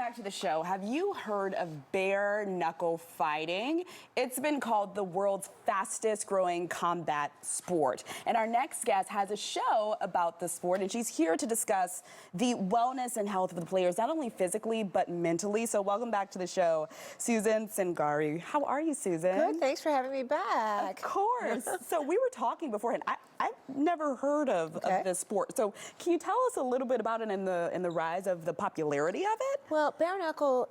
back to the show. Have you heard of bare knuckle fighting? It's been called the world's fastest growing combat sport. And our next guest has a show about the sport, and she's here to discuss the wellness and health of the players, not only physically, but mentally. So welcome back to the show, Susan Cingari. How are you, Susan? Good, thanks for having me back. Of course. So we were talking beforehand. I've never heard of this sport. So can you tell us a little bit about it and the rise of the popularity of it? Well, bare knuckle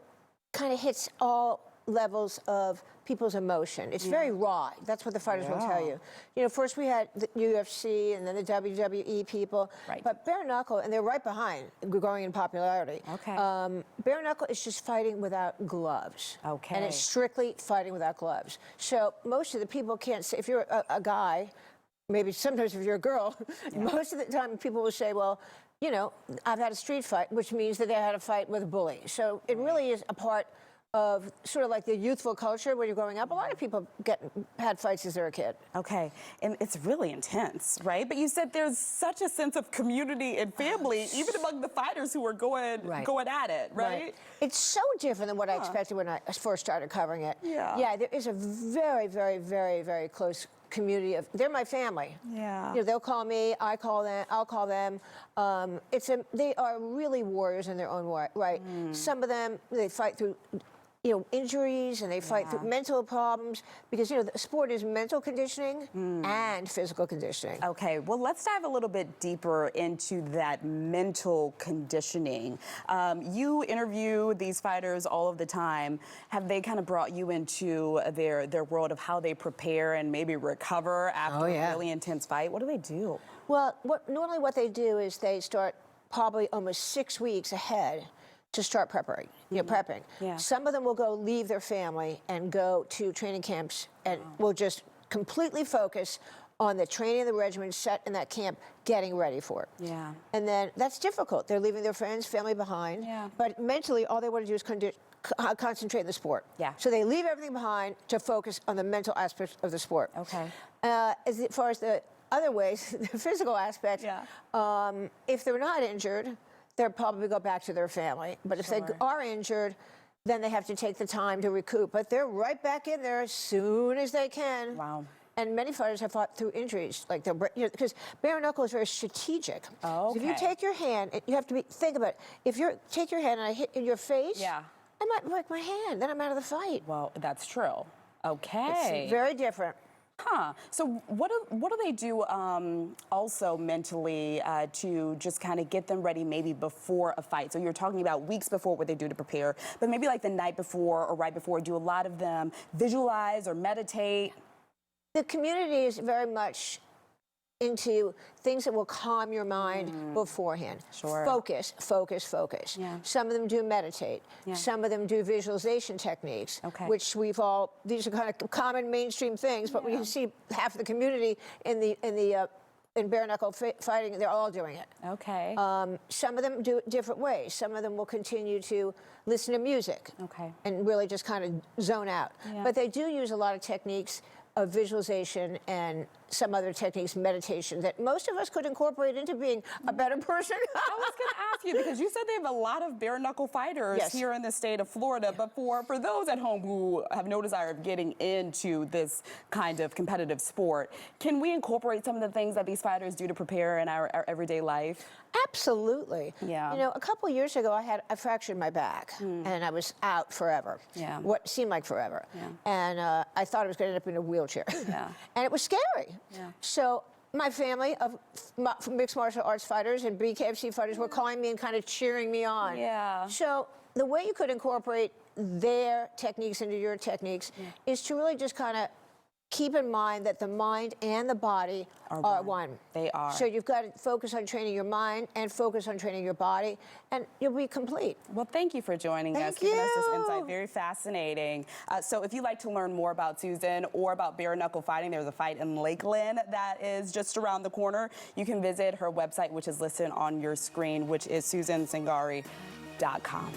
kind of hits all levels of people's emotion. It's very raw. That's what the fighters will tell you. You know, first we had the UFC and then the WWE people. Right. But bare knuckle, and they're right behind, growing in popularity. Okay. Bare knuckle is just fighting without gloves. Okay. And it's strictly fighting without gloves. So most of the people can't say, if you're a guy, maybe sometimes if you're a girl, most of the time people will say, well, you know, I've had a street fight, which means that they had a fight with a bully. So it really is a part of sort of like the youthful culture when you're growing up. A lot of people had fights as they're a kid. Okay, and it's really intense, right? But you said there's such a sense of community and family, even among the fighters who are going at it, right? It's so different than what I expected when I first started covering it. Yeah, there is a very, very, very, very close community of, they're my family. Yeah. You know, they'll call me, I'll call them. They are really warriors in their own right. Some of them, they fight through, you know, injuries, and they fight through mental problems, because, you know, the sport is mental conditioning and physical conditioning. Okay, well, let's dive a little bit deeper into that mental conditioning. You interview these fighters all of the time. Have they kind of brought you into their world of how they prepare and maybe recover after a really intense fight? What do they do? Well, normally what they do is they start probably almost 6 weeks ahead to start prepping. Yeah. Some of them will go leave their family and go to training camps and will just completely focus on the training, the regimen set in that camp, getting ready for it. Yeah. And then that's difficult. They're leaving their friends, family behind. Yeah. But mentally, all they want to do is concentrate on the sport. Yeah. So they leave everything behind to focus on the mental aspects of the sport. Okay. As far as the other ways, the physical aspect, if they're not injured, they'll probably go back to their family. But if they are injured, then they have to take the time to recoup. But they're right back in there as soon as they can. Wow. And many fighters have fought through injuries, like because bare knuckle is very strategic. Oh, so if you take your hand, you have to think about it. If you take your hand and I hit in your face, I might break my hand. Then I'm out of the fight. Well, that's true. Okay. It's very different. Huh. So what do they do also mentally to just kind of get them ready maybe before a fight? So you're talking about weeks before what they do to prepare, but maybe like the night before or right before, do a lot of them visualize or meditate? The community is very much into things that will calm your mind beforehand. Sure. Focus, focus, focus. Yeah. Some of them do meditate. Yeah. Some of them do visualization techniques, which these are kind of common mainstream things, but we see half the community in bare knuckle fighting, they're all doing it. Okay. Some of them do it different ways. Some of them will continue to listen to music and really just kind of zone out. Yeah. But they do use a lot of techniques of visualization and some other techniques, meditation, that most of us could incorporate into being a better person. I was going to ask you, because you said they have a lot of bare knuckle fighters here in the state of Florida, but for those at home who have no desire of getting into this kind of competitive sport, can we incorporate some of the things that these fighters do to prepare in our everyday life? Absolutely. Yeah. You know, a couple of years ago, I fractured my back, and I was out forever. Yeah. What seemed like forever. Yeah. And I thought I was going to end up in a wheelchair. Yeah. And it was scary. Yeah. So my family of mixed martial arts fighters and BKFC fighters were calling me and kind of cheering me on. Yeah. So the way you could incorporate their techniques into your techniques is to really just kind of keep in mind that the mind and the body are one. They are. So you've got to focus on training your mind and focus on training your body, and you'll be complete. Well, thank you for joining us, giving us this insight. Very fascinating. So if you'd like to learn more about Susan or about bare knuckle fighting, there's a fight in Lakeland that is just around the corner. You can visit her website, which is listed on your screen, which is susancingari.com.